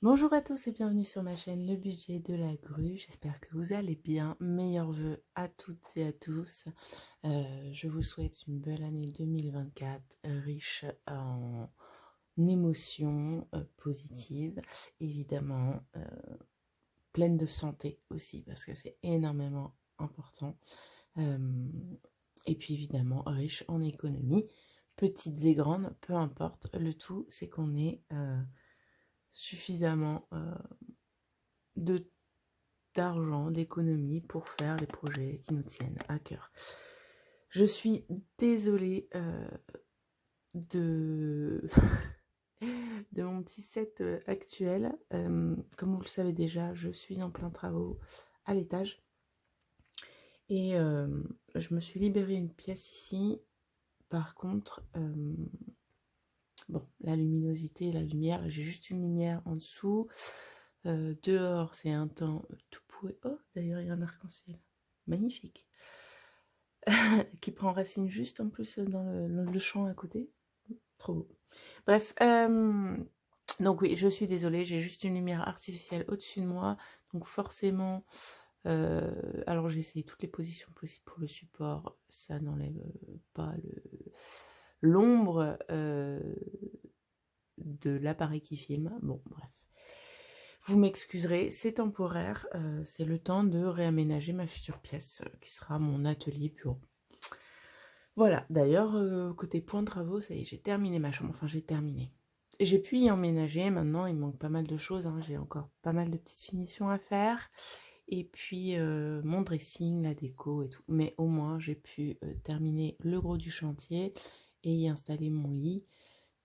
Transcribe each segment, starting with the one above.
Bonjour à tous et bienvenue sur ma chaîne Le Budget de la Grue. J'espère que vous allez bien. Meilleurs vœux à toutes et à tous. Je vous souhaite une belle année 2024, riche en émotions positives, évidemment, pleine de santé aussi, parce que c'est énormément important. Et puis évidemment, riche en économie, petites et grandes, peu importe. Le tout, c'est qu'on ait suffisamment de d'argent, d'économie pour faire les projets qui nous tiennent à cœur. Je suis désolée de... de mon petit set actuel. Comme vous le savez déjà, je suis en plein travaux à l'étage. Et je me suis libérée une pièce ici. Par contre, bon, la luminosité, la lumière, j'ai juste une lumière en dessous. Dehors, c'est un temps tout pourri. Oh, d'ailleurs, il y a un arc-en-ciel. Magnifique. Qui prend racine juste en plus dans le champ à côté. Trop beau. Bref, donc oui, je suis désolée, j'ai juste une lumière artificielle au-dessus de moi. Donc forcément, alors j'ai essayé toutes les positions possibles pour le support. Ça n'enlève pas l'ombre de l'appareil qui filme. Bon, bref. Vous m'excuserez, c'est temporaire. C'est le temps de réaménager ma future pièce, qui sera mon atelier bureau. Voilà, d'ailleurs, côté point de travaux, ça y est, j'ai terminé ma chambre. Enfin, j'ai terminé. J'ai pu y emménager. Maintenant, il me manque pas mal de choses. Hein. J'ai encore pas mal de petites finitions à faire. Et puis, mon dressing, la déco et tout. Mais au moins, j'ai pu terminer le gros du chantier et y installer mon lit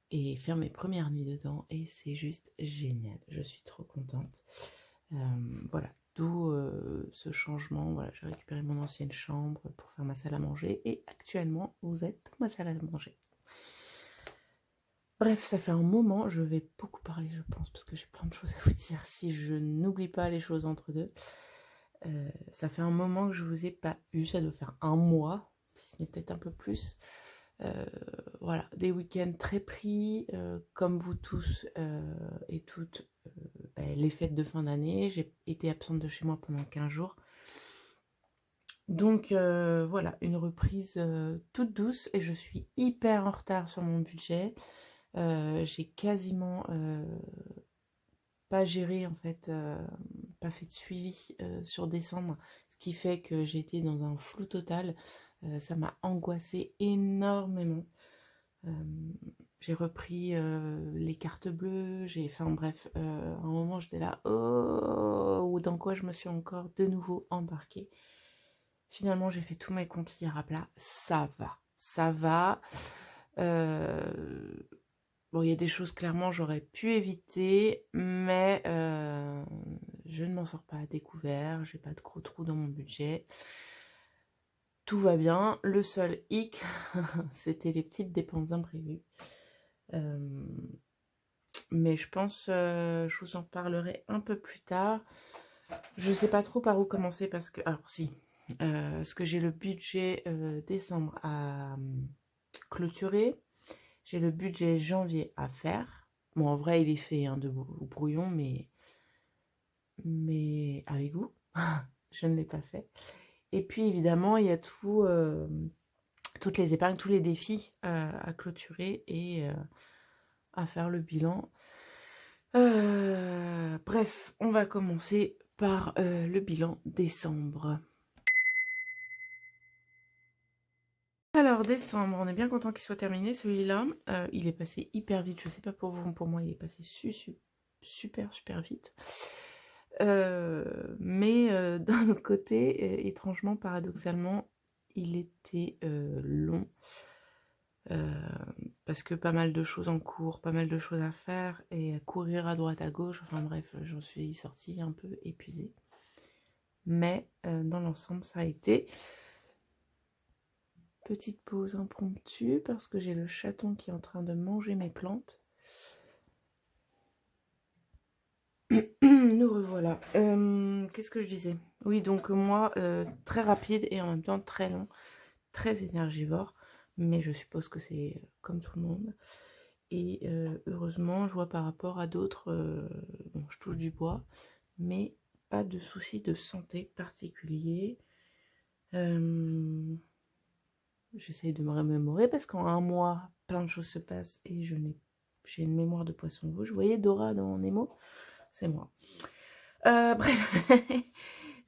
et faire mes premières nuits dedans. Et c'est juste génial. Je suis trop contente. Voilà. D'où ce changement. Voilà, j'ai récupéré mon ancienne chambre pour faire ma salle à manger. Et actuellement, vous êtes dans ma salle à manger. Bref, ça fait un moment. Je vais beaucoup parler, je pense, parce que j'ai plein de choses à vous dire. Si je n'oublie pas les choses entre deux. Ça fait un moment que je vous ai pas eu. Ça doit faire un mois, si ce n'est peut-être un peu plus. Voilà, des week-ends très pris, comme vous tous et toutes, les fêtes de fin d'année. J'ai été absente de chez moi pendant 15 jours. Donc voilà, une reprise toute douce et je suis hyper en retard sur mon budget. J'ai quasiment pas géré en fait, pas fait de suivi sur décembre, ce qui fait que j'ai été dans un flou total. Ça m'a angoissée énormément. J'ai repris les cartes bleues, enfin bref, à un moment j'étais là, oh, ou dans quoi je me suis encore de nouveau embarquée. Finalement j'ai fait tous mes comptes hier à plat, ça va, ça va. Bon, il y a des choses clairement j'aurais pu éviter, mais je ne m'en sors pas à découvert, j'ai pas de gros trous dans mon budget. Tout va bien, le seul hic, c'était les petites dépenses imprévues. Mais je pense, je vous en parlerai un peu plus tard. Je sais pas trop par où commencer parce que, alors si, parce que j'ai le budget décembre à clôturer, j'ai le budget janvier à faire. Bon, en vrai, il est fait hein, de brouillon, mais avec vous, je ne l'ai pas fait. Et puis évidemment, il y a toutes les épargnes, tous les défis à clôturer et à faire le bilan. Bref, on va commencer par le bilan décembre. Alors décembre, on est bien content qu'il soit terminé celui-là. Il est passé hyper vite, je sais pas pour vous, pour moi il est passé super vite. Mais d'un autre côté, étrangement, paradoxalement, il était long. Parce que pas mal de choses en cours, pas mal de choses à faire et à courir à droite à gauche, enfin bref, j'en suis sortie un peu épuisée. Mais dans l'ensemble, ça a été. Petite pause impromptue parce que j'ai le chaton qui est en train de manger mes plantes. Nous revoilà. Qu'est-ce que je disais? Oui, donc moi, très rapide et en même temps très long, très énergivore, mais je suppose que c'est comme tout le monde. Et heureusement, je vois par rapport à d'autres, bon, je touche du bois, mais pas de soucis de santé particuliers. J'essaye de me remémorer parce qu'en un mois, plein de choses se passent et j'ai une mémoire de poisson rouge. Vous voyez Dora dans Nemo? C'est moi. Bref,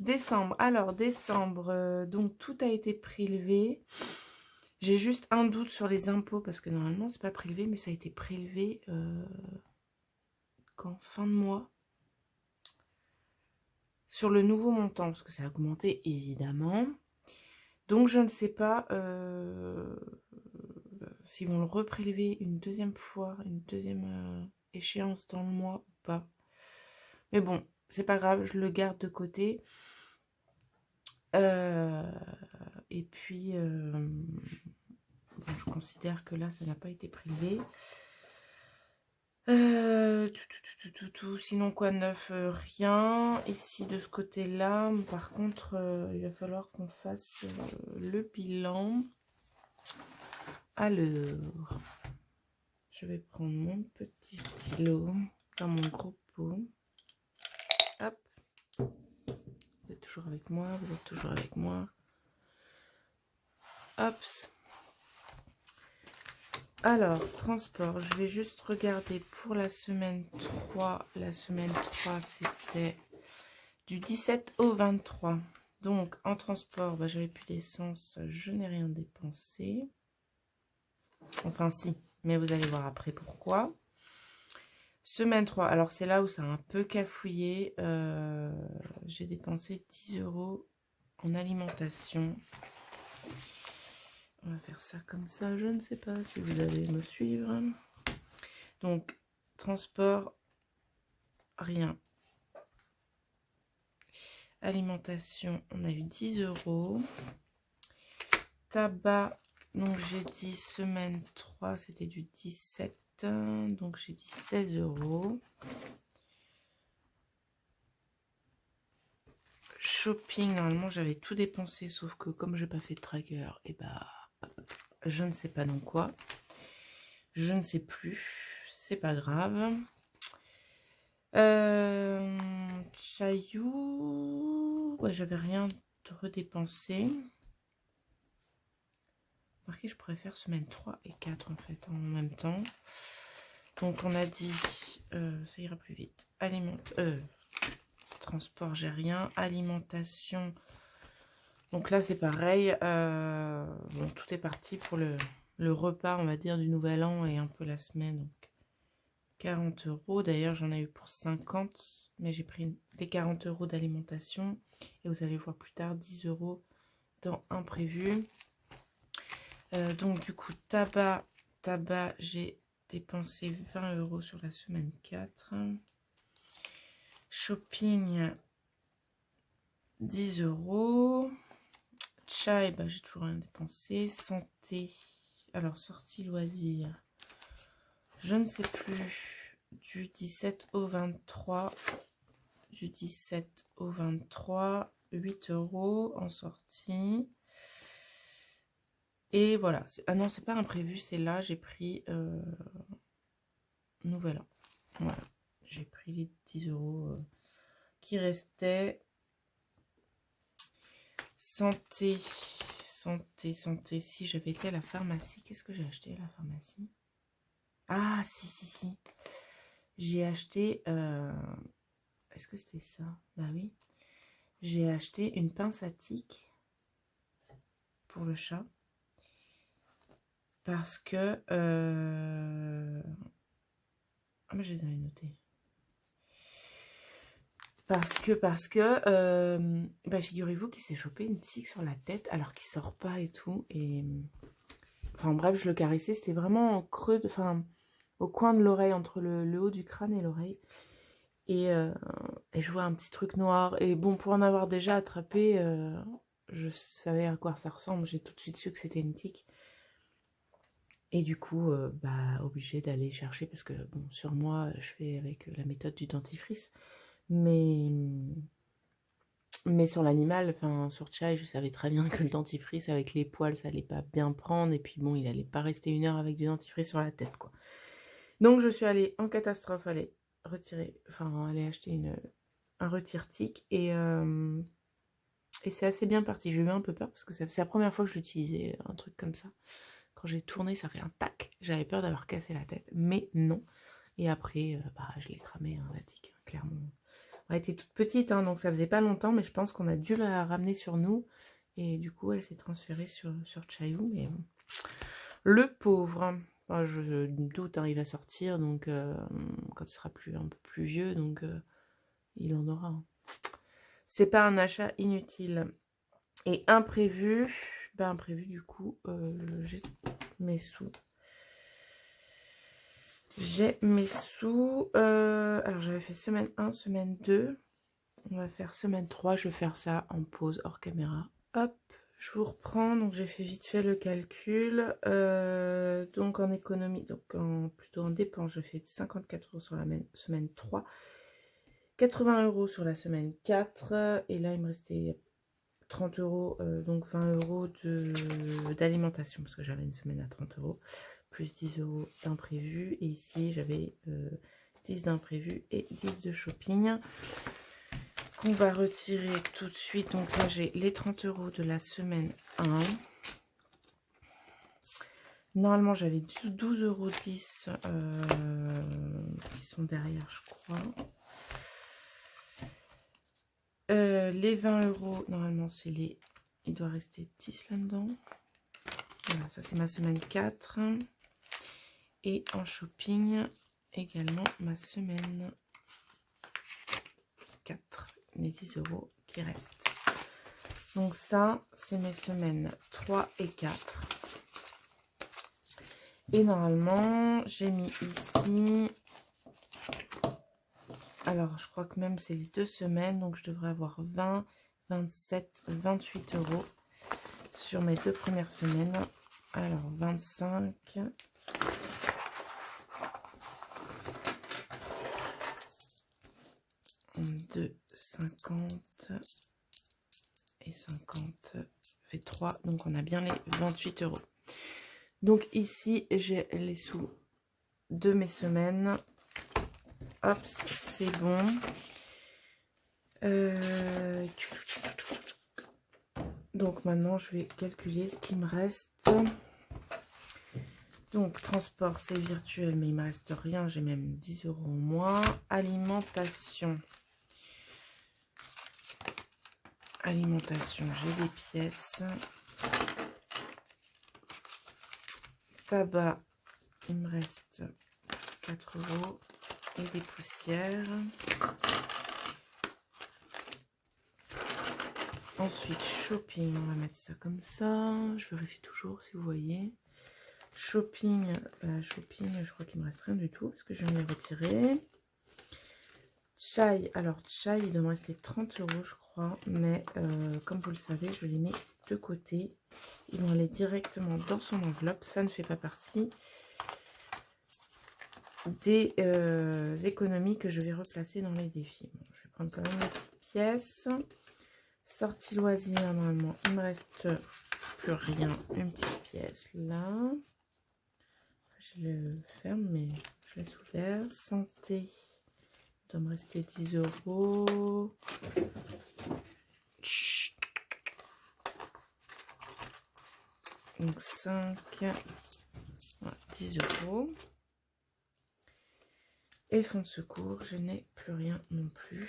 décembre. Alors, décembre, donc tout a été prélevé. J'ai juste un doute sur les impôts parce que normalement, c'est pas prélevé, mais ça a été prélevé qu'en fin de mois. Sur le nouveau montant, parce que ça a augmenté évidemment. Donc, je ne sais pas s'ils vont le reprélever une deuxième fois, une deuxième échéance dans le mois ou pas. Mais bon, c'est pas grave, je le garde de côté. Et puis, bon, je considère que là, ça n'a pas été prélevé. Sinon, quoi de neuf? Rien. Ici, de ce côté-là, par contre, il va falloir qu'on fasse le bilan. Alors, je vais prendre mon petit stylo dans mon gros pot. Hop. Vous êtes toujours avec moi, vous êtes toujours avec moi. Hop. Alors, transport, je vais juste regarder pour la semaine 3. La semaine 3, c'était du 17 au 23. Donc, en transport, bah, j'avais plus d'essence, je n'ai rien dépensé. Enfin, si, mais vous allez voir après pourquoi. Semaine 3, alors c'est là où ça a un peu cafouillé. J'ai dépensé 10 € en alimentation. On va faire ça comme ça, je ne sais pas si vous allez me suivre. Donc, transport, rien. Alimentation, on a eu 10 €. Tabac, donc j'ai dit semaine 3, c'était du 17. Donc j'ai dit 16 €. Shopping, normalement j'avais tout dépensé, sauf que comme j'ai pas fait de tracker, et bah je ne sais pas dans quoi. Je ne sais plus, c'est pas grave. Chaillou, ouais, j'avais rien de redépensé. Marqué, je préfère semaine 3 et 4 en fait en même temps. Donc on a dit, ça ira plus vite. Transport, j'ai rien. Alimentation. Donc là c'est pareil. Bon, tout est parti pour le repas, on va dire, du nouvel an et un peu la semaine. Donc 40 €. D'ailleurs, j'en ai eu pour 50. Mais j'ai pris les 40 € d'alimentation. Et vous allez voir plus tard 10 € dans imprévu. Donc du coup, tabac, j'ai dépensé 20 € sur la semaine 4. Shopping, 10 €. Chai, bah, j'ai toujours rien dépensé. Santé, alors sortie loisirs, je ne sais plus. Du 17 au 23. Du 17 au 23, 8 € en sortie. Et voilà. Ah non, c'est pas imprévu, c'est là, j'ai pris Nouvel An. Voilà. J'ai pris les 10 € qui restaient. Santé. Si j'avais été à la pharmacie, qu'est-ce que j'ai acheté à la pharmacie? Ah, si. J'ai acheté... Est-ce que c'était ça? Bah oui. J'ai acheté une pince à tic pour le chat. Parce que... Ah, mais je les avais notés. Parce que bah, figurez-vous qu'il s'est chopé une tique sur la tête alors qu'il sort pas et tout. Et... Enfin bref, je le caressais, c'était vraiment au creux, enfin au coin de l'oreille, entre le haut du crâne et l'oreille. Et je vois un petit truc noir. Et bon, pour en avoir déjà attrapé, je savais à quoi ça ressemble. J'ai tout de suite su que c'était une tique. Et du coup, bah, obligée d'aller chercher parce que, bon, sur moi, je fais avec la méthode du dentifrice. Mais sur l'animal, enfin, sur Chai, je savais très bien que le dentifrice avec les poils, ça allait pas bien prendre. Et puis bon, il allait pas rester 1 heure avec du dentifrice sur la tête, quoi. Donc, je suis allée en catastrophe, aller acheter un retire-tic et c'est assez bien parti. J'ai eu un peu peur parce que c'est la première fois que j'utilisais un truc comme ça. Quand j'ai tourné, ça fait un tac. J'avais peur d'avoir cassé la tête, mais non. Et après, je l'ai cramé, la tic, clairement. Elle était toute petite, hein, donc ça faisait pas longtemps, mais je pense qu'on a dû la ramener sur nous. Et du coup, elle s'est transférée sur Chayou, mais bon. Le pauvre. Tout arrive à sortir, donc quand il sera un peu plus vieux, donc il en aura. C'est pas un achat inutile. Et imprévu, du coup, j'ai mes sous. Alors, j'avais fait semaine 1, semaine 2. On va faire semaine 3. Je vais faire ça en pause hors caméra. Hop, je vous reprends. Donc, j'ai fait vite fait le calcul. Donc, en économie, plutôt en dépenses, je fais 54 € sur la semaine 3. 80 € sur la semaine 4. Et là, il me restait 30 €, donc 20 € d'alimentation, parce que j'avais une semaine à 30 €, plus 10 € d'imprévu. Et ici, j'avais 10 d'imprévu et 10 de shopping qu'on va retirer tout de suite. Donc là, j'ai les 30 € de la semaine 1. Normalement, j'avais 12,10 € qui sont derrière, je crois. Les 20 €, normalement, c'est les... Il doit rester 10 là-dedans. Voilà, ça c'est ma semaine 4. Et en shopping, également ma semaine 4. Les 10 € qui restent. Donc ça, c'est mes semaines 3 et 4. Et normalement, j'ai mis ici... Alors, je crois que même c'est les 2 semaines. Donc, je devrais avoir 20, 27, 28 € sur mes 2 premières semaines. Alors, 25... 2, 50 et 50 fait 3. Donc, on a bien les 28 €. Donc, ici, j'ai les sous de mes semaines. Hop, c'est bon. Donc, maintenant, je vais calculer ce qui me reste. Donc, transport, c'est virtuel, mais il me reste rien. J'ai même 10 € en moins. Alimentation. Alimentation, j'ai des pièces. Tabac, il me reste 4 € et des poussières. Ensuite, shopping, on va mettre ça comme ça. Je vérifie toujours si vous voyez. Shopping, je crois qu'il me reste rien du tout parce que je viens de les retirer. Chai, alors chai, il doit me rester 30 € je crois, mais comme vous le savez, je les mets de côté. Ils vont aller directement dans son enveloppe, ça ne fait pas partie des économies que je vais replacer dans les défis. Bon, je vais prendre quand même la petite pièce. Sortie loisir, normalement, il me reste plus rien. Une petite pièce là. Je le ferme, mais je laisse ouvert. Santé. Il doit me rester 10 €. Chut. Donc 5, voilà, 10 €. Et fonds de secours, je n'ai plus rien non plus.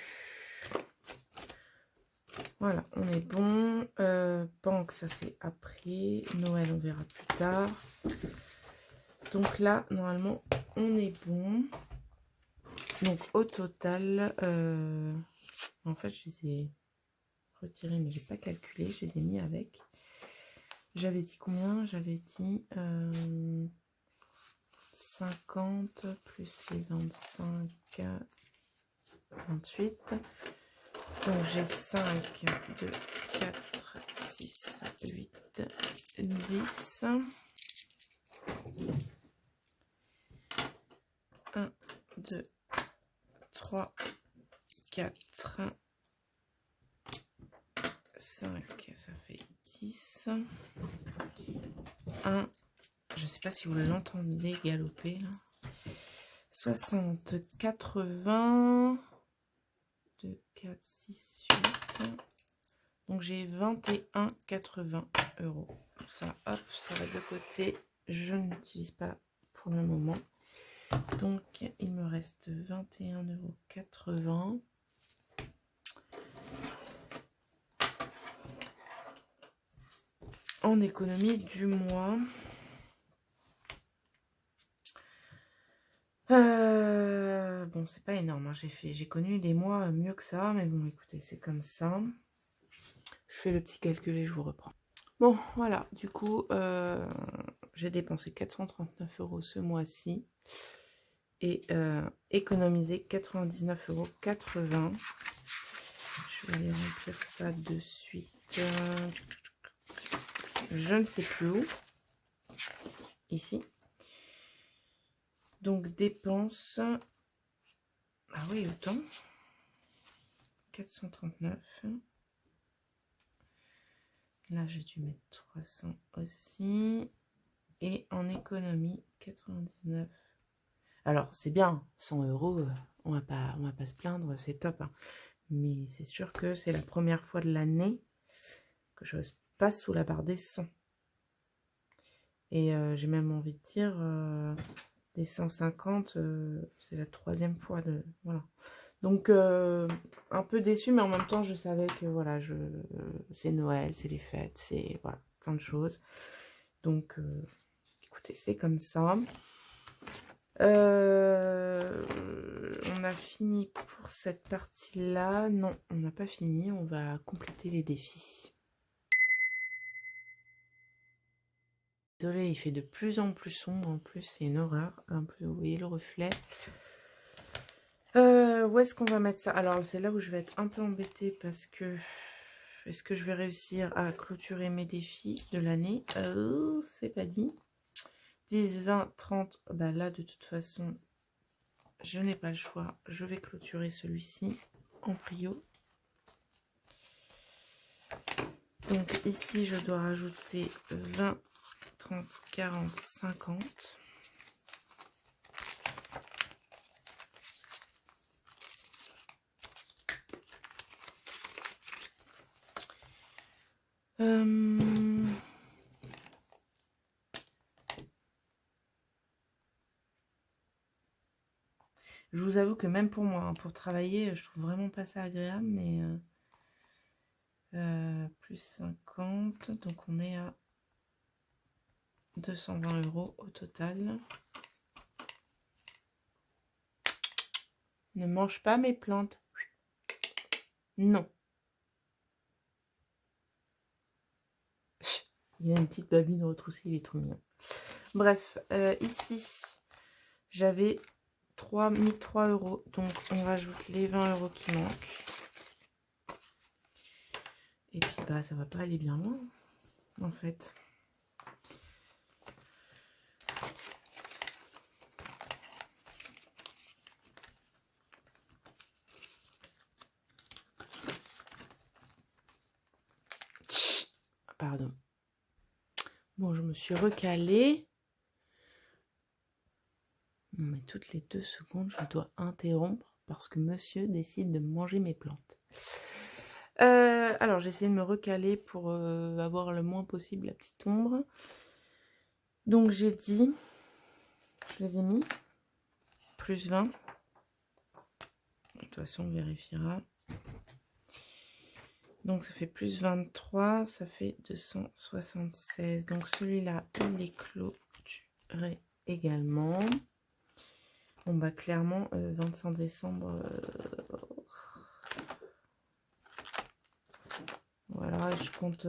Voilà, on est bon. Banque, ça c'est après. Noël, on verra plus tard. Donc là, normalement, on est bon. Donc au total, en fait, je les ai retirés, mais j'ai pas calculé. Je les ai mis avec. J'avais dit combien? J'avais dit 50 plus les 25, 28. Donc j'ai 5, 2, 4, 6, 8, 10. 1, 2, 3, 4, 5, ça fait 10. 1, je sais pas si vous l'entendez galoper là. 60, 80, 2, 4, 6, 8. Donc j'ai 21,80 €. Ça, hop, ça va de côté. Je n'utilise pas pour le moment. Donc il me reste 21,80 €. En économie du mois. Bon, c'est pas énorme, hein. J'ai connu des mois mieux que ça, mais bon, écoutez, c'est comme ça. Je fais le petit calcul et je vous reprends. Bon, voilà, du coup, j'ai dépensé 439 € ce mois-ci et économisé 99,80 €. Je vais aller remplir ça de suite. Je ne sais plus où. Ici. Donc, dépenses. Ah oui, autant. 439. Là, j'ai dû mettre 300 aussi. Et en économie, 99. Alors, c'est bien, 100 €, on va pas se plaindre, c'est top. Hein. Mais c'est sûr que c'est la première fois de l'année que je passe sous la barre des 100. Et j'ai même envie de dire, des 150, c'est la 3e fois. Voilà. Donc, un peu déçue, mais en même temps, je savais que voilà, c'est Noël, c'est les fêtes, c'est voilà, plein de choses. Donc, écoutez, c'est comme ça. On a fini pour cette partie-là. Non, on n'a pas fini. On va compléter les défis. Désolée, il fait de plus en plus sombre. En plus, c'est une horreur. Un peu, vous voyez le reflet. Où est-ce qu'on va mettre ça? Alors, c'est là où je vais être un peu embêtée parce que... Est-ce que je vais réussir à clôturer mes défis de l'année? C'est pas dit. 10, 20, 30. Bah là, de toute façon, je n'ai pas le choix. Je vais clôturer celui-ci en prio. Donc ici, je dois rajouter 20, 30, 40, 50. Je vous avoue que même pour moi, hein, pour travailler, je trouve vraiment pas ça agréable, mais plus 50, donc on est à 220 € au total. Ne mange pas mes plantes. Non. Il y a une petite babine retroussée, il est trop mignon. Bref, ici, j'avais mis 3 €. Donc, on rajoute les 20 € qui manquent. Et puis, bah, ça va pas aller bien loin, en fait. Pardon. Bon, je me suis recalée. Mais toutes les 2 secondes, je dois interrompre parce que monsieur décide de manger mes plantes. Alors, j'ai essayé de me recaler pour avoir le moins possible la petite ombre. Donc, j'ai dit, je les ai mis, plus 20. De toute façon, on vérifiera. Donc, ça fait plus 23, ça fait 276. Donc, celui-là, il est clôturé également. Bon, bah, clairement, 25 décembre... Voilà, je compte...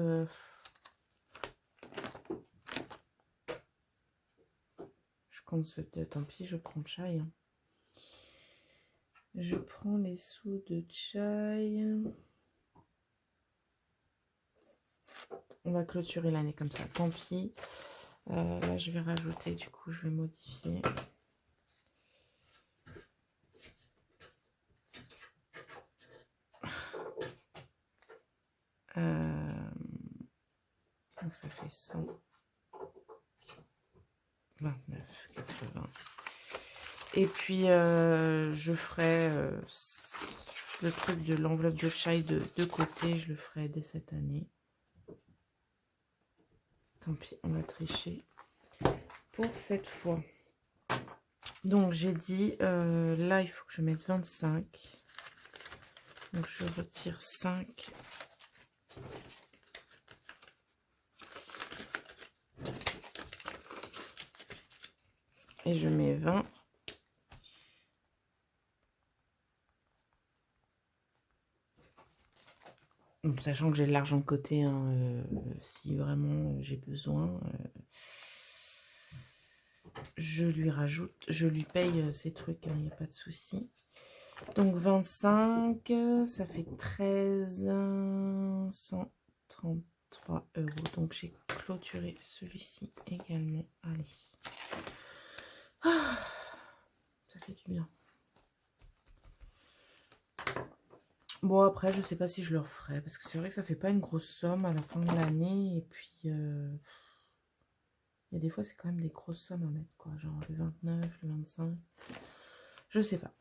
tant pis, je prends le chai. Hein. Je prends les sous de chai. On va clôturer l'année comme ça, tant pis. Là, je vais rajouter, du coup, je vais modifier. Donc, ça fait 129,80. Et puis, je ferai le truc de l'enveloppe de chai de côté. Je le ferai dès cette année. Tant pis, on va tricher pour cette fois. Donc, j'ai dit, là, il faut que je mette 25. Donc, je retire 5. Et je mets 20. Donc, sachant que j'ai de l'argent de côté, hein, si vraiment j'ai besoin, je lui rajoute, je lui paye ces trucs, il n'y a pas de souci. Donc 25, ça fait 13 133 €. Donc j'ai clôturé celui-ci également. Allez. Ah, ça fait du bien. Bon, après, je sais pas si je le referai, parce que c'est vrai que ça fait pas une grosse somme à la fin de l'année. Et puis, il y a des fois, c'est quand même des grosses sommes à mettre, quoi. Genre le 29, le 25. Je sais pas.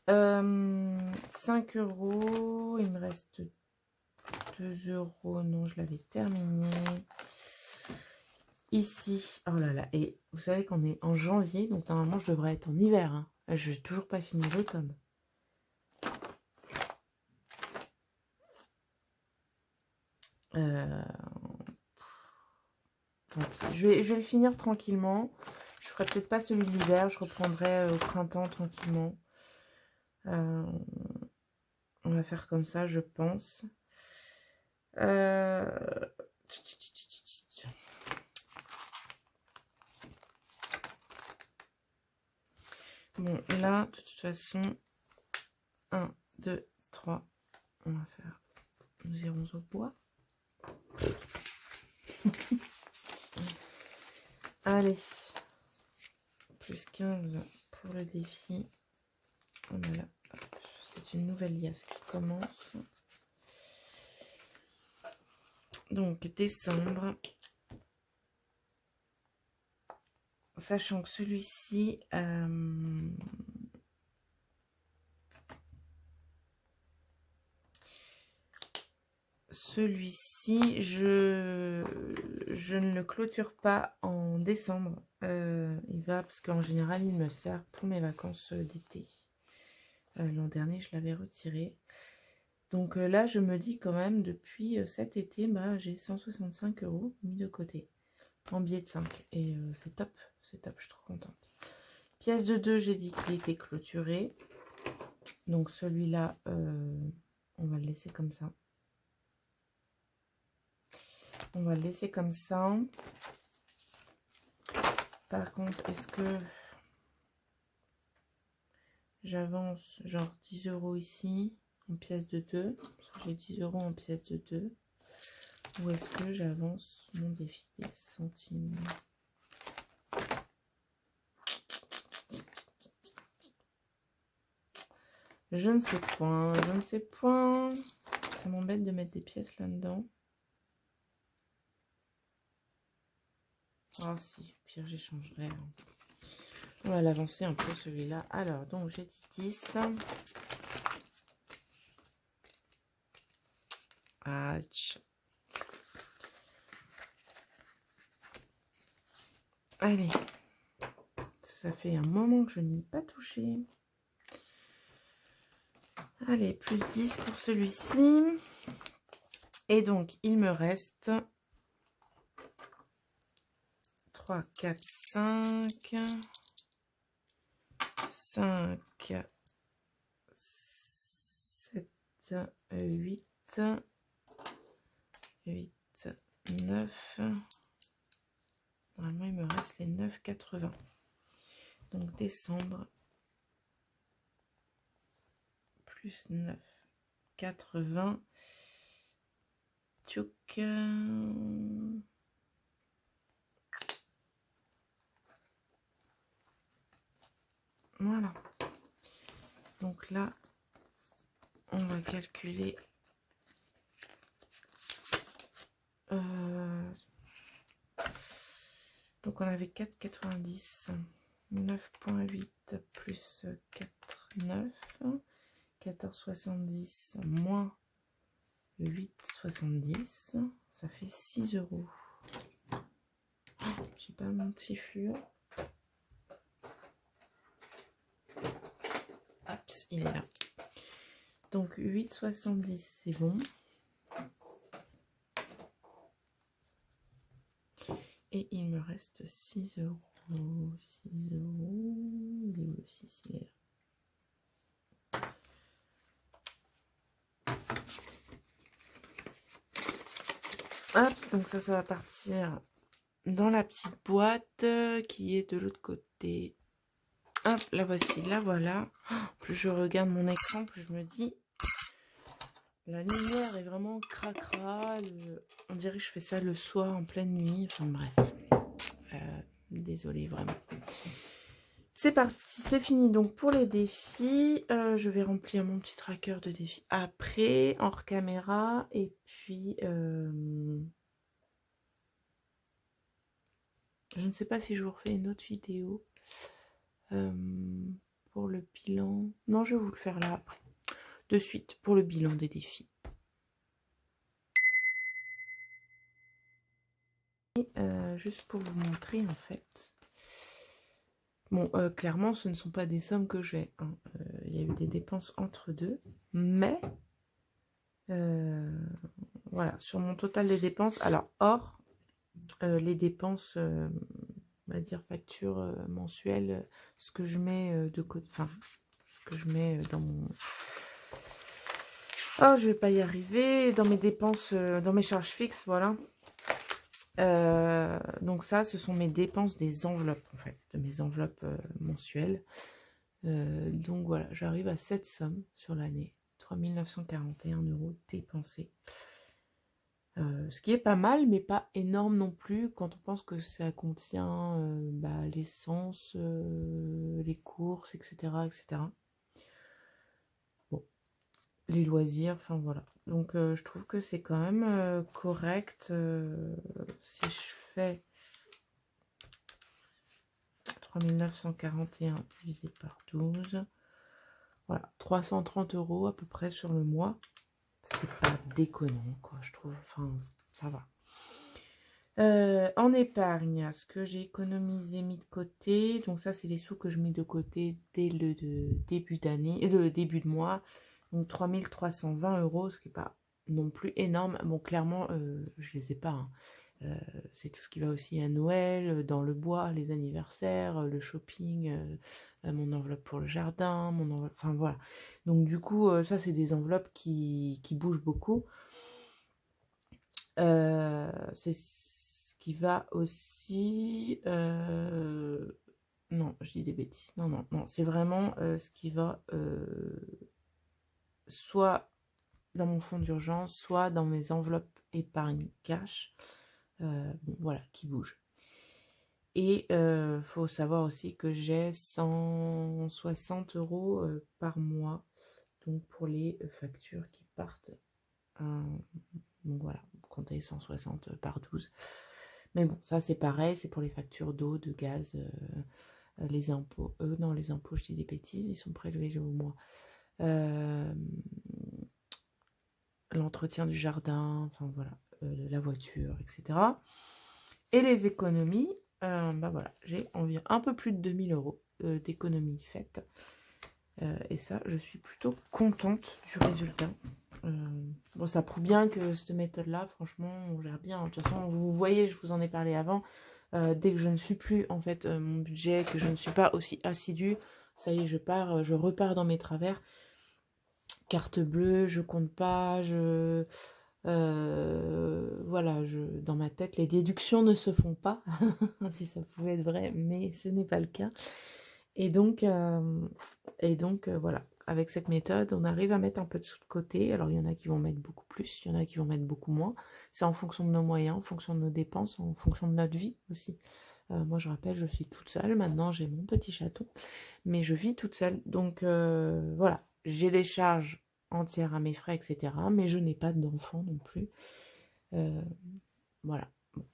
5 €. Il me reste 2 €. Non, je l'avais terminé. Ici. Oh là là. Et vous savez qu'on est en janvier, donc normalement, je devrais être en hiver. Hein. Je n'ai toujours pas fini l'automne. Je vais le finir tranquillement. Je ferai peut-être pas celui de l'hiver. Je reprendrai au printemps tranquillement. On va faire comme ça, je pense. Bon, là, de toute façon, 1, 2, 3. On va faire. Nous irons au bois. Allez. Plus 15 pour le défi. Voilà. C'est une nouvelle liasse qui commence. Donc, décembre. Sachant que celui-ci... celui-ci, je ne le clôture pas en décembre. Il va, parce qu'en général, il me sert pour mes vacances d'été. L'an dernier, je l'avais retiré. Donc là, je me dis quand même, depuis cet été, bah, j'ai 165 € mis de côté. En billet de 5. Et c'est top, je suis trop contente. Pièce de 2, j'ai dit qu'il était clôturé. Donc celui-là, on va le laisser comme ça. On va le laisser comme ça. Par contre, est-ce que j'avance genre 10 € ici en pièce de 2? J'ai 10 € en pièce de 2. Ou est-ce que j'avance mon défi des centimes? Je ne sais point, je ne sais point. Ça m'embête de mettre des pièces là-dedans. Ah si, pire j'échangerai. On va l'avancer un peu celui-là. Alors, donc j'ai dit 10. Hatch. Allez. Ça fait un moment que je n'y ai pas touché. Allez, plus 10 pour celui-ci. Et donc, il me reste 3, 4, 5, 5, 7, 8, 8, 9. Normalement, il me reste les 9,80. Donc, décembre, plus 9,80. Tchouk. Voilà. Donc là, on va calculer. Donc on avait 4,90. 9,8 plus 4, 9. 14,70 moins 8,70. Ça fait 6 €. J'ai pas mon petit fur. Hop, il est là. Donc 8,70 c'est bon. Et il me reste 6 €. 6 €. Il est où le 6? Il est là. Hop, donc ça va partir dans la petite boîte qui est de l'autre côté. Hop, la voici, la voilà. Plus je regarde mon écran, plus je me dis, la lumière est vraiment cracra. On dirait que je fais ça le soir en pleine nuit. Enfin bref, désolée vraiment. C'est parti, c'est fini donc pour les défis. Je vais remplir mon petit tracker de défis après, hors caméra. Et puis, je ne sais pas si je vous refais une autre vidéo pour le bilan. Non, je vais vous le faire là après. De suite, pour le bilan des défis. Et, juste pour vous montrer en fait. Bon, clairement, ce ne sont pas des sommes que j'ai. Hein. Il y a eu des dépenses entre deux. Mais, voilà, sur mon total des dépenses, alors hors les dépenses, on va dire facture mensuelle, ce que je mets de côté, enfin, ce que je mets dans mon... Oh, je vais pas y arriver. Dans mes dépenses, dans mes charges fixes, voilà. Donc ça, ce sont mes dépenses des enveloppes, en fait, de mes enveloppes mensuelles. Donc voilà, j'arrive à cette somme sur l'année. 3 941 € dépensés. Ce qui est pas mal, mais pas énorme non plus, quand on pense que ça contient l'essence, les courses, etc., etc. Bon, les loisirs, enfin voilà. Donc je trouve que c'est quand même correct. Si je fais 3 941 divisé par 12, voilà, 330 € à peu près sur le mois. C'est pas déconnant, quoi, je trouve. Enfin, ça va. En épargne, ce que j'ai économisé, mis de côté. Donc ça, c'est les sous que je mets de côté dès le début d'année, le début de mois. Donc 3 320 €, ce qui n'est pas non plus énorme. Bon, clairement, je les ai pas. Hein. C'est tout ce qui va aussi à Noël, dans le bois, les anniversaires, le shopping, mon enveloppe pour le jardin, mon enveloppe, enfin voilà. Donc du coup, ça c'est des enveloppes qui bougent beaucoup. C'est ce qui va aussi... non, je dis des bêtises. Non, non, non, c'est vraiment ce qui va soit dans mon fonds d'urgence, soit dans mes enveloppes épargne cash. Bon, voilà, qui bouge. Et faut savoir aussi que j'ai 160 € par mois, donc pour les factures qui partent. Donc voilà, comptez 160 par 12. Mais bon, ça c'est pareil, c'est pour les factures d'eau, de gaz, les impôts. Non, les impôts, je dis des bêtises, ils sont prélevés au mois. L'entretien du jardin, enfin voilà, la voiture, etc. Et les économies, voilà, j'ai environ un peu plus de 2000 € d'économies faites. Et ça, je suis plutôt contente du résultat. Bon, ça prouve bien que cette méthode-là, franchement, on gère bien. De toute façon, vous voyez, je vous en ai parlé avant. Dès que je ne suis plus, en fait, mon budget, que je ne suis pas aussi assidue, ça y est, je repars dans mes travers. Carte bleue, je compte pas, voilà, dans ma tête, les déductions ne se font pas, si ça pouvait être vrai, mais ce n'est pas le cas. Et donc voilà, avec cette méthode, on arrive à mettre un peu de sous de côté. Alors, il y en a qui vont mettre beaucoup plus, il y en a qui vont mettre beaucoup moins. C'est en fonction de nos moyens, en fonction de nos dépenses, en fonction de notre vie aussi. Moi, je rappelle, je suis toute seule. Maintenant, j'ai mon petit chaton, mais je vis toute seule. Donc, voilà, j'ai les charges entières à mes frais, etc. Mais je n'ai pas d'enfant non plus. Voilà. Bon.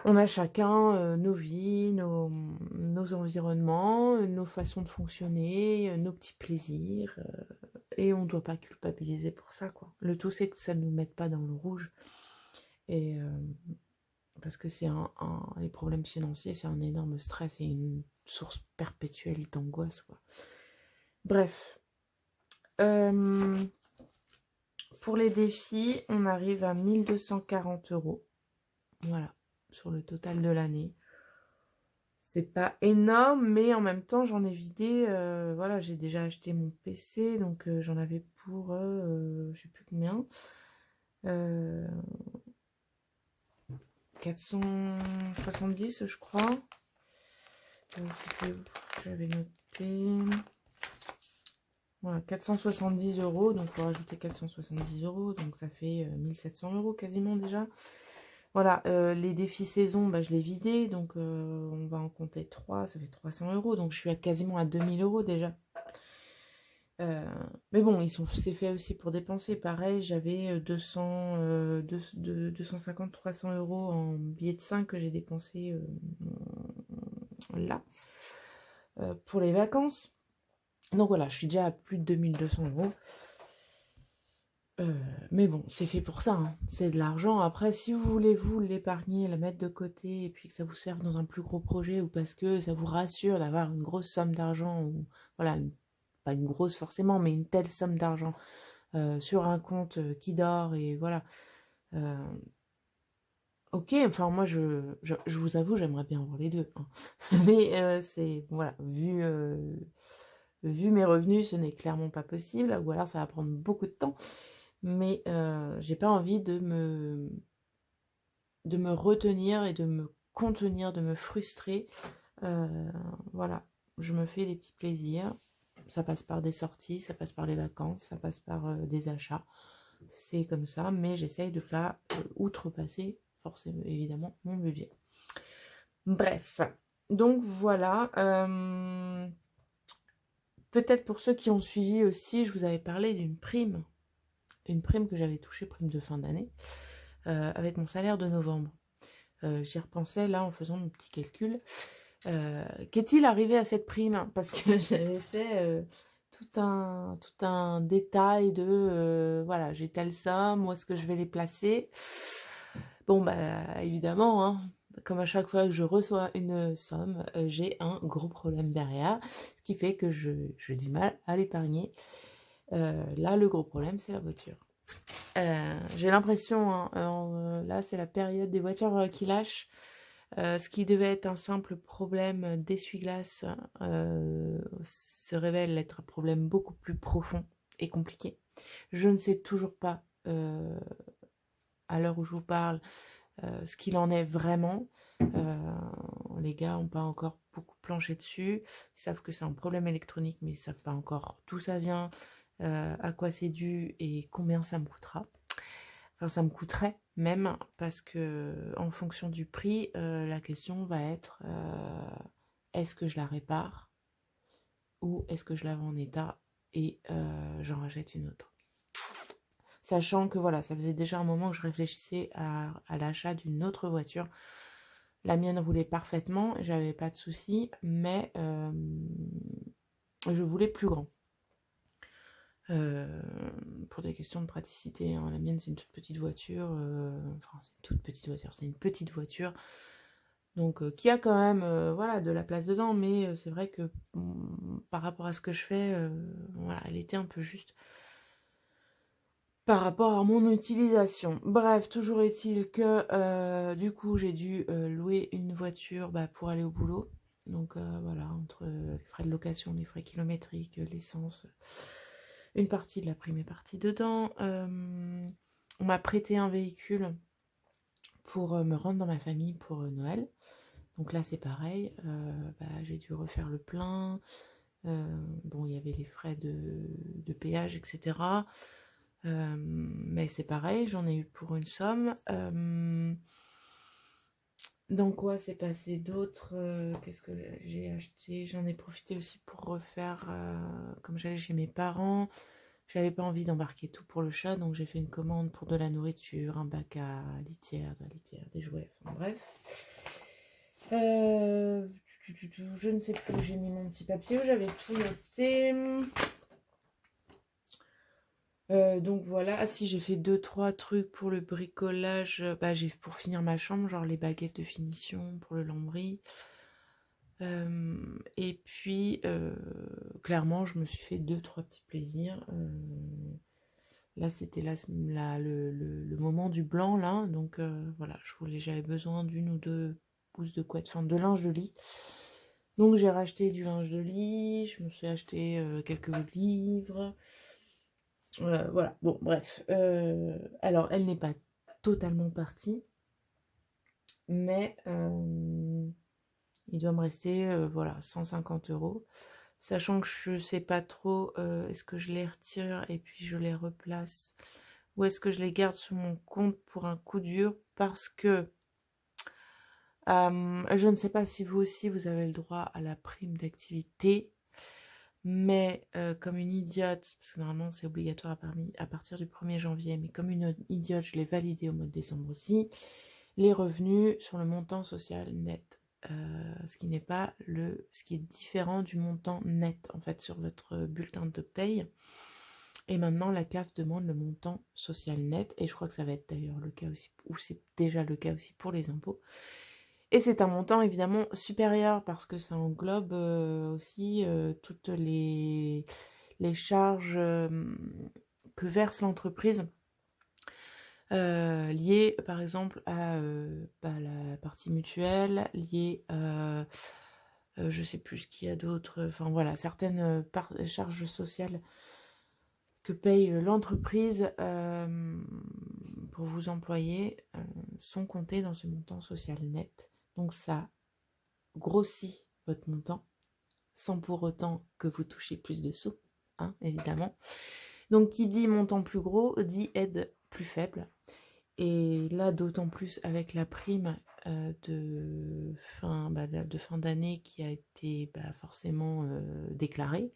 On a chacun nos vies, nos environnements, nos façons de fonctionner, nos petits plaisirs, et on ne doit pas culpabiliser pour ça, quoi. Le tout, c'est que ça ne nous mette pas dans le rouge. Et parce que les problèmes financiers, c'est un énorme stress et une source perpétuelle d'angoisse, quoi. Bref. Pour les défis, on arrive à 1240 €. Voilà, sur le total de l'année. C'est pas énorme, mais en même temps, j'en ai vidé. Voilà, j'ai déjà acheté mon PC, donc j'en avais pour, je sais plus combien. 470, je crois. C'était où? J'avais noté. Voilà, 470 €. Donc, on va rajouter 470 €. Donc, ça fait 1700 € quasiment déjà. Voilà, les défis saison, bah, je l'ai vidé. Donc, on va en compter 3. Ça fait 300 €. Donc, je suis quasiment à 2000 € déjà. Mais bon, c'est fait aussi pour dépenser. Pareil, j'avais 250-300 € en billets de 5 que j'ai dépensé là pour les vacances. Donc voilà, je suis déjà à plus de 2200 €. Mais bon, c'est fait pour ça, hein. C'est de l'argent. Après, si vous voulez vous l'épargner, la mettre de côté, et puis que ça vous serve dans un plus gros projet, ou parce que ça vous rassure d'avoir une grosse somme d'argent, ou voilà, pas une grosse forcément, mais une telle somme d'argent sur un compte qui dort, et voilà. Ok, enfin moi je vous avoue, j'aimerais bien avoir les deux, hein. Mais c'est, voilà, vu mes revenus, ce n'est clairement pas possible, ou alors ça va prendre beaucoup de temps. Mais j'ai pas envie de me retenir et de me contenir, de me frustrer. Voilà, je me fais des petits plaisirs. Ça passe par des sorties, ça passe par les vacances, ça passe par des achats. C'est comme ça, mais j'essaye de pas outrepasser forcément, évidemment, mon budget. Bref, donc voilà. Peut-être pour ceux qui ont suivi aussi, je vous avais parlé d'une prime. Une prime que j'avais touchée, prime de fin d'année, avec mon salaire de novembre. J'y repensais là en faisant mon petit calcul. Qu'est-il arrivé à cette prime? Parce que j'avais fait tout un détail de voilà, j'ai telle somme, où est-ce que je vais les placer? Bon, bah évidemment, hein, comme à chaque fois que je reçois une somme, j'ai un gros problème derrière, ce qui fait que j'ai du mal à l'épargner. Là, le gros problème, c'est la voiture. J'ai l'impression, hein, là c'est la période des voitures qui lâchent. Ce qui devait être un simple problème d'essuie-glace se révèle être un problème beaucoup plus profond et compliqué. Je ne sais toujours pas, à l'heure où je vous parle, ce qu'il en est vraiment. Les gars n'ont pas encore beaucoup planché dessus. Ils savent que c'est un problème électronique, mais ils ne savent pas encore d'où ça vient, à quoi c'est dû et combien ça me coûtera. Enfin, ça me coûterait même, parce que en fonction du prix, la question va être est-ce que je la répare ou est-ce que je la vends en état et j'en rachète une autre. Sachant que voilà, ça faisait déjà un moment que je réfléchissais à l'achat d'une autre voiture. La mienne roulait parfaitement, j'avais pas de soucis, mais je voulais plus grand. Pour des questions de praticité, hein. La mienne, c'est une toute petite voiture. Enfin, c'est une toute petite voiture, c'est une petite voiture. Donc, qui a quand même voilà, de la place dedans, mais c'est vrai que par rapport à ce que je fais, voilà, elle était un peu juste par rapport à mon utilisation. Bref, toujours est-il que du coup, j'ai dû louer une voiture pour aller au boulot. Donc voilà, entre les frais de location, les frais kilométriques, l'essence, une partie de la prime est partie dedans. On m'a prêté un véhicule pour me rendre dans ma famille pour Noël. Donc là, c'est pareil, j'ai dû refaire le plein. Bon, il y avait les frais de péage, etc. Mais c'est pareil, j'en ai eu pour une somme. Dans quoi s'est passé d'autre? Qu'est-ce que j'ai acheté? J'en ai profité aussi pour refaire, comme j'allais chez mes parents, j'avais pas envie d'embarquer tout pour le chat, donc j'ai fait une commande pour de la nourriture, un bac à litière, de la litière, des jouets, enfin bref. Je ne sais plus où j'ai mis mon petit papier, où j'avais tout noté. Donc voilà, ah si, j'ai fait 2-3 trucs pour le bricolage, bah, j'ai pour finir ma chambre, genre les baguettes de finition pour le lambris. Et puis, clairement, je me suis fait 2-3 petits plaisirs. Là, c'était le moment du blanc, là. Donc, voilà, j'avais besoin d'une ou deux pousses de couette, enfin, de linge de lit. Donc, j'ai racheté du linge de lit. Je me suis acheté quelques livres. Voilà, bon, bref. Alors, elle n'est pas totalement partie. Mais il doit me rester, voilà, 150 €. Sachant que je sais pas trop, est-ce que je les retire et puis je les replace ou est-ce que je les garde sur mon compte pour un coup dur, parce que je ne sais pas si vous aussi vous avez le droit à la prime d'activité, mais comme une idiote, parce que normalement c'est obligatoire à partir du 1er janvier, mais comme une idiote, je l'ai validé au mois de décembre aussi, les revenus sur le montant social net. Ce qui est différent du montant net en fait sur votre bulletin de paye. Et maintenant la CAF demande le montant social net, et je crois que ça va être d'ailleurs le cas aussi, ou c'est déjà le cas aussi pour les impôts. Et c'est un montant évidemment supérieur parce que ça englobe aussi toutes les charges que verse l'entreprise. Liées par exemple à la partie mutuelle, liée à je sais plus ce qu'il y a d'autre, enfin voilà, certaines charges sociales que paye l'entreprise pour vous employer sont comptées dans ce montant social net. Donc ça grossit votre montant sans pour autant que vous touchiez plus de sous, hein, évidemment. Donc qui dit montant plus gros dit aide plus faible. Et là, d'autant plus avec la prime de fin d'année qui a été forcément déclarée.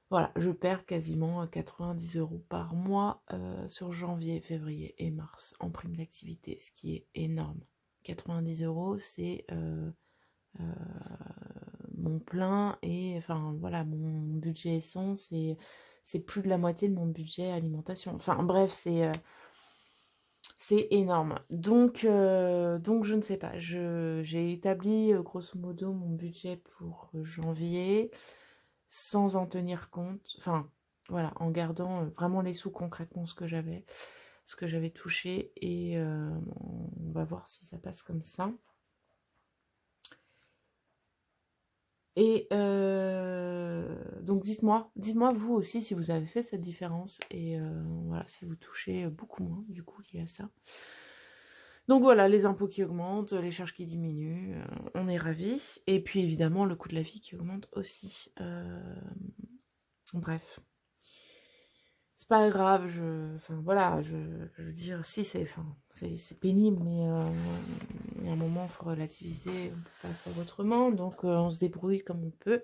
Voilà, je perds quasiment 90 € par mois sur janvier, février et mars en prime d'activité, ce qui est énorme. 90 €, c'est mon plein, et enfin voilà, mon budget essence, et c'est plus de la moitié de mon budget alimentation. Enfin bref, c'est énorme. Donc je ne sais pas. J'ai établi grosso modo mon budget pour janvier sans en tenir compte. Enfin, voilà, en gardant vraiment les sous concrètement, ce que j'avais touché. Et on va voir si ça passe comme ça. Et donc dites-moi vous aussi si vous avez fait cette différence, et voilà, si vous touchez beaucoup moins du coup lié à ça. Donc voilà, les impôts qui augmentent, les charges qui diminuent, on est ravis. Et puis évidemment le coût de la vie qui augmente aussi. Bref, c'est pas grave, voilà, je veux dire, si c'est pénible, mais il y a un moment, il faut relativiser, on peut pas faire autrement, donc on se débrouille comme on peut,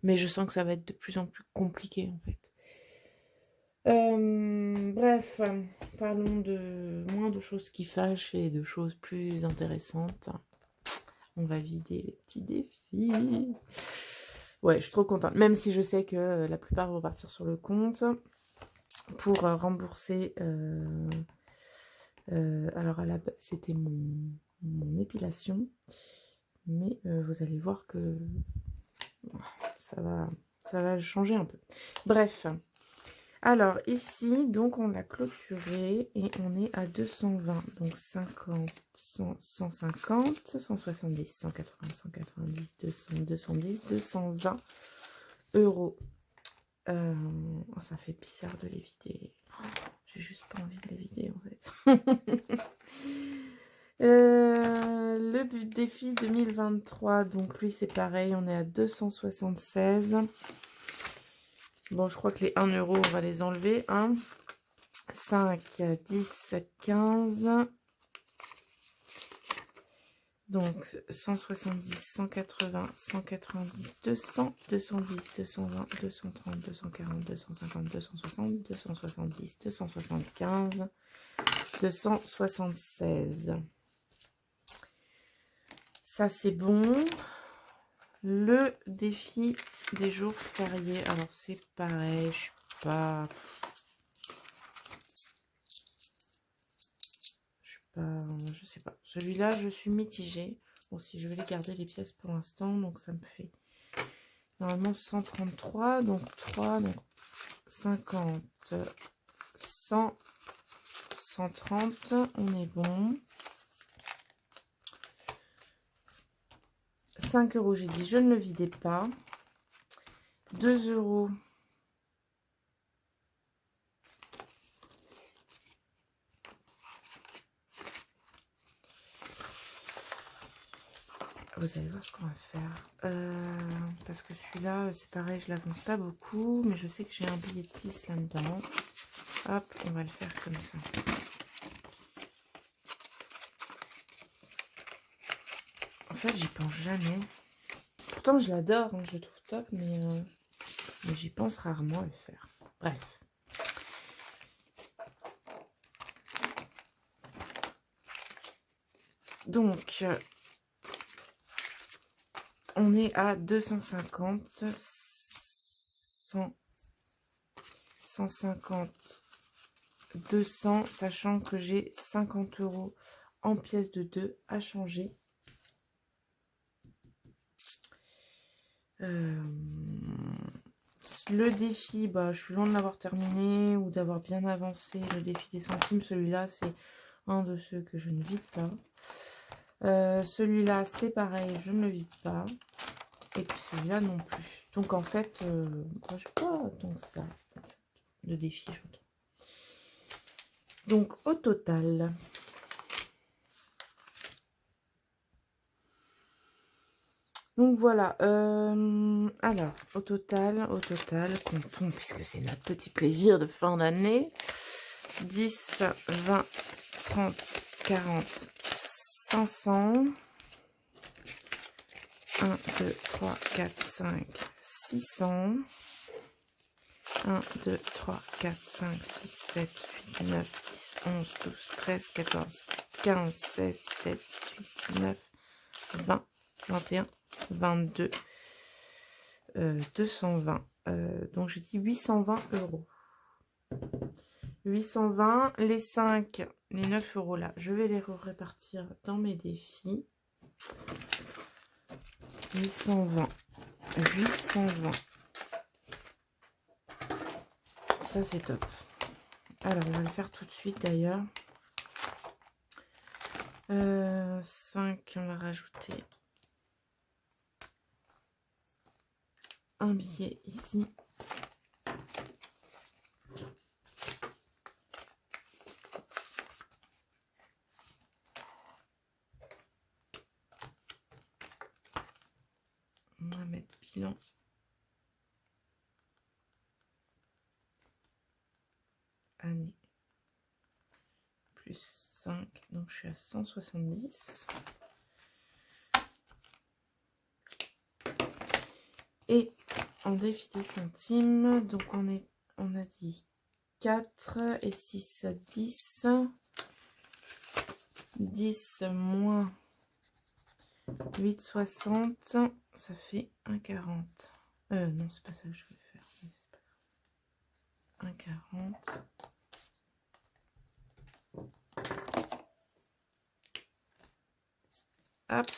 mais je sens que ça va être de plus en plus compliqué en fait. Bref, parlons de moins de choses qui fâchent et de choses plus intéressantes. On va vider les petits défis. Ouais, je suis trop contente, même si je sais que la plupart vont partir sur le compte pour rembourser. Alors à la base, c'était mon épilation, mais vous allez voir que ça va changer un peu. Bref. Alors ici, donc on l'a clôturé et on est à 220, donc 50, 100, 150, 170, 180, 190, 200, 210, 220 €. Oh, ça fait bizarre de les vider. Oh, j'ai juste pas envie de les vider en fait. Le but défi 2023, donc lui c'est pareil, on est à 276. Bon, je crois que les 1 €, on va les enlever. 1, 5, 10, 15, Donc 170, 180, 190, 200, 210, 220, 230, 240, 250, 260, 270, 275, 276. Ça c'est bon. Le défi des jours fériés. Alors c'est pareil, je suis pas... Je sais pas. Celui-là, je suis mitigée. Bon, si je vais les garder les pièces pour l'instant, donc ça me fait normalement 133, donc 3, donc 50, 100, 130, on est bon. 5 euros, j'ai dit, je ne le vidais pas. 2 euros. Vous allez voir ce qu'on va faire. Parce que celui-là, c'est pareil, je l'avance pas beaucoup. Mais je sais que j'ai un billet de 10 là-dedans. Hop, on va le faire comme ça. En fait, j'y pense jamais. Pourtant, je l'adore, hein, je le trouve top. Mais j'y pense rarement à le faire. Bref. Donc... on est à 250, 100, 150, 200, sachant que j'ai 50 euros en pièces de 2 à changer. Le défi, bah, je suis loin de l'avoir terminé ou d'avoir bien avancé. Le défi des centimes, celui-là, c'est un de ceux que je ne vide pas. Celui-là, c'est pareil, je ne le vide pas. Et puis celui-là non plus. Donc en fait, moi je pas tant que ça de défi, j'entends. Donc au total, donc voilà. Alors au total, comptons puisque c'est notre petit plaisir de fin d'année. 10, 20, 30, 40, 500. 1, 2, 3, 4, 5, 600. 1, 2, 3, 4, 5, 6, 7, 8, 9, 10, 11, 12, 13, 14, 15, 16, 17, 18, 19, 20, 21, 22, 220. Donc j'ai dit 820 euros. 820, les 5, les 9 euros là, je vais les répartir dans mes défis. 820, 820. Ça c'est top. Alors on va le faire tout de suite d'ailleurs. 5, on va rajouter un billet ici. On va mettre bilan. Année. Plus 5, donc je suis à 170. Et en défi des centimes, donc on a dit 4 et 6 à 10. 10 moins 8,60, ça fait 1,40. Non, c'est pas ça que je veux faire. 1,40. Hop.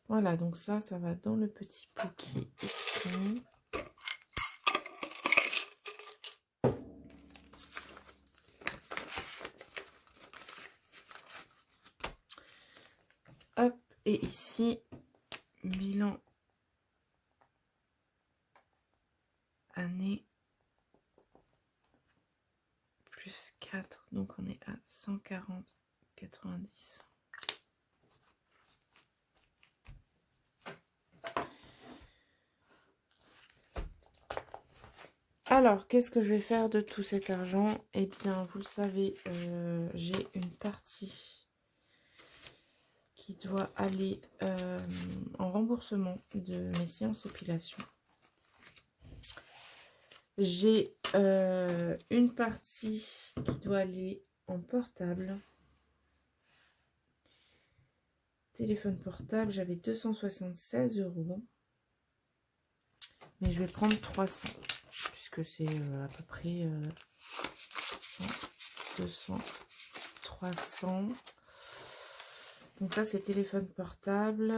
Voilà, donc ça va dans le petit pot qui est ici. Hop, et ici, bilan année plus 4, donc on est à 140,90. Alors, qu'est-ce que je vais faire de tout cet argent? Eh bien, vous le savez, j'ai une partie qui doit aller en remboursement de mes séances épilation. J'ai une partie qui doit aller en portable. Téléphone portable, j'avais 276 €. Mais je vais prendre 300, puisque c'est à peu près 100, 200, 300. Donc là, c'est téléphone portable.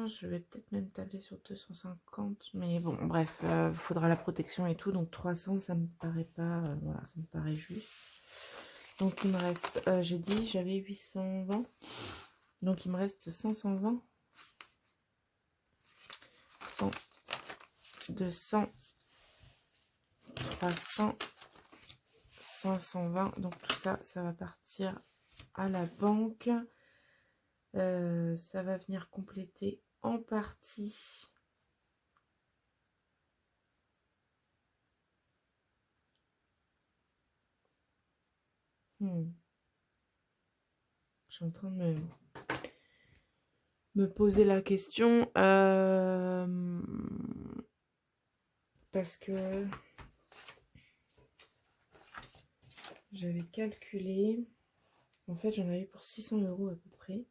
Je vais peut-être même tabler sur 250. Mais bon, bref, il faudra la protection et tout. Donc 300, ça me paraît pas... voilà, ça me paraît juste. Donc il me reste... j'ai dit, j'avais 820. Donc il me reste 520. 100, 200, 300, 520. Donc tout ça, ça va partir à la banque. Ça va venir compléter en partie je suis en train de me poser la question parce que j'avais calculé, en fait j'en avais pour 600 € à peu près.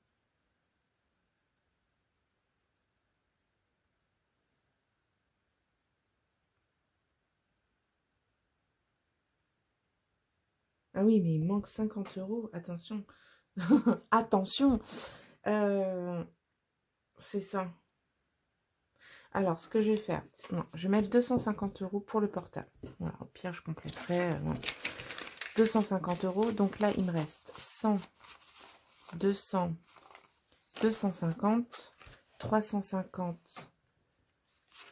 Ah oui, mais il manque 50 €. Attention. Attention. C'est ça. Alors, ce que je vais faire... Non, je vais mettre 250 € pour le portable. Voilà, au pire, je compléterai. 250 €. Donc là, il me reste 100, 200, 250, 350,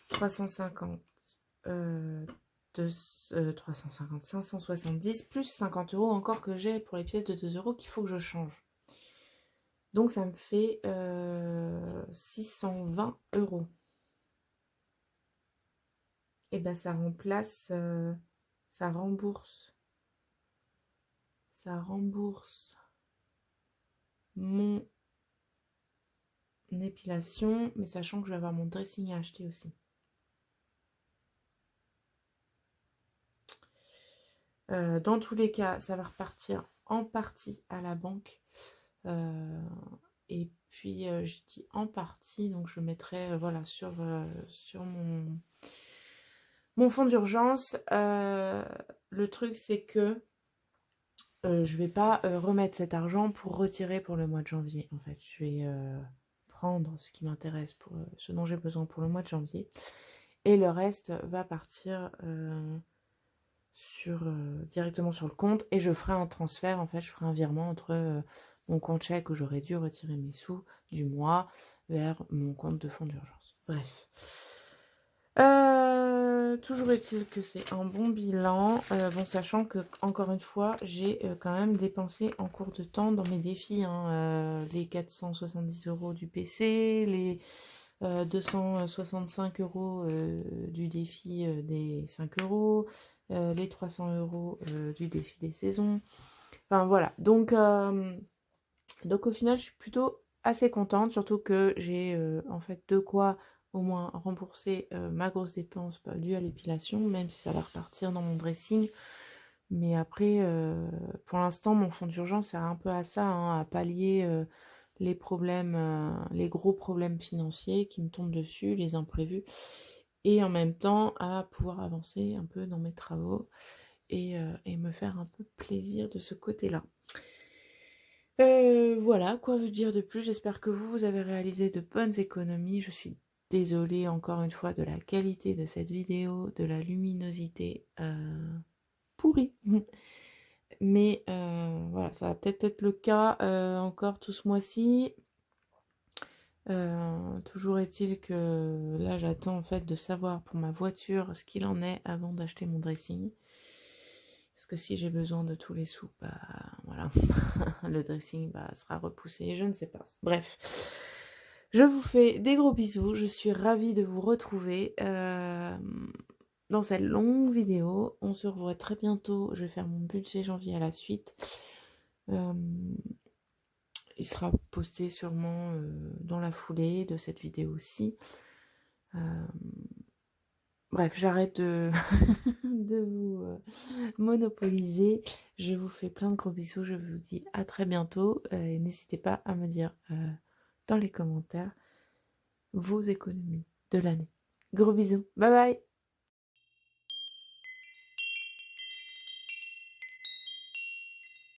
350, 350, 570, plus 50 € encore que j'ai pour les pièces de 2 € qu'il faut que je change. Donc ça me fait 620 €. Et ben ça remplace, ça rembourse mon épilation, mais sachant que je vais avoir mon dressing à acheter aussi. Dans tous les cas, ça va repartir en partie à la banque. Et puis, je dis en partie, donc je mettrai voilà, sur mon fonds d'urgence. Le truc, c'est que je vais pas remettre cet argent pour retirer pour le mois de janvier. En fait, je vais prendre ce qui m'intéresse, pour ce dont j'ai besoin pour le mois de janvier. Et le reste va partir directement sur le compte. Et je ferai un transfert, en fait, je ferai un virement entre mon compte chèque où j'aurais dû retirer mes sous du mois vers mon compte de fonds d'urgence. Bref. Toujours est-il que c'est un bon bilan, bon, sachant que, encore une fois, j'ai quand même dépensé en cours de temps dans mes défis, hein, les 470 € du PC, les 265 € du défi des 5 €, les 300 € du défi des saisons. Enfin voilà, donc au final je suis plutôt assez contente, surtout que j'ai en fait de quoi au moins rembourser ma grosse dépense due à l'épilation, même si ça va repartir dans mon dressing. Mais après, pour l'instant, mon fonds d'urgence sert un peu à ça, hein, à pallier les problèmes, les gros problèmes financiers qui me tombent dessus, les imprévus, et en même temps à pouvoir avancer un peu dans mes travaux et me faire un peu plaisir de ce côté-là. Voilà, quoi vous dire de plus? J'espère que vous avez réalisé de bonnes économies. Je suis désolée encore une fois de la qualité de cette vidéo, de la luminosité pourrie. Mais voilà, ça va peut-être être le cas encore tout ce mois-ci. Toujours est-il que là, j'attends en fait de savoir pour ma voiture ce qu'il en est avant d'acheter mon dressing. Parce que si j'ai besoin de tous les sous, bah voilà, le dressing sera repoussé, je ne sais pas. Bref, je vous fais des gros bisous, je suis ravie de vous retrouver dans cette longue vidéo. On se revoit très bientôt, je vais faire mon budget janvier à la suite. il sera posté sûrement dans la foulée de cette vidéo aussi. Bref, j'arrête de, de vous monopoliser. Je vous fais plein de gros bisous. Je vous dis à très bientôt. Et n'hésitez pas à me dire dans les commentaires vos économies de l'année. Gros bisous. Bye bye.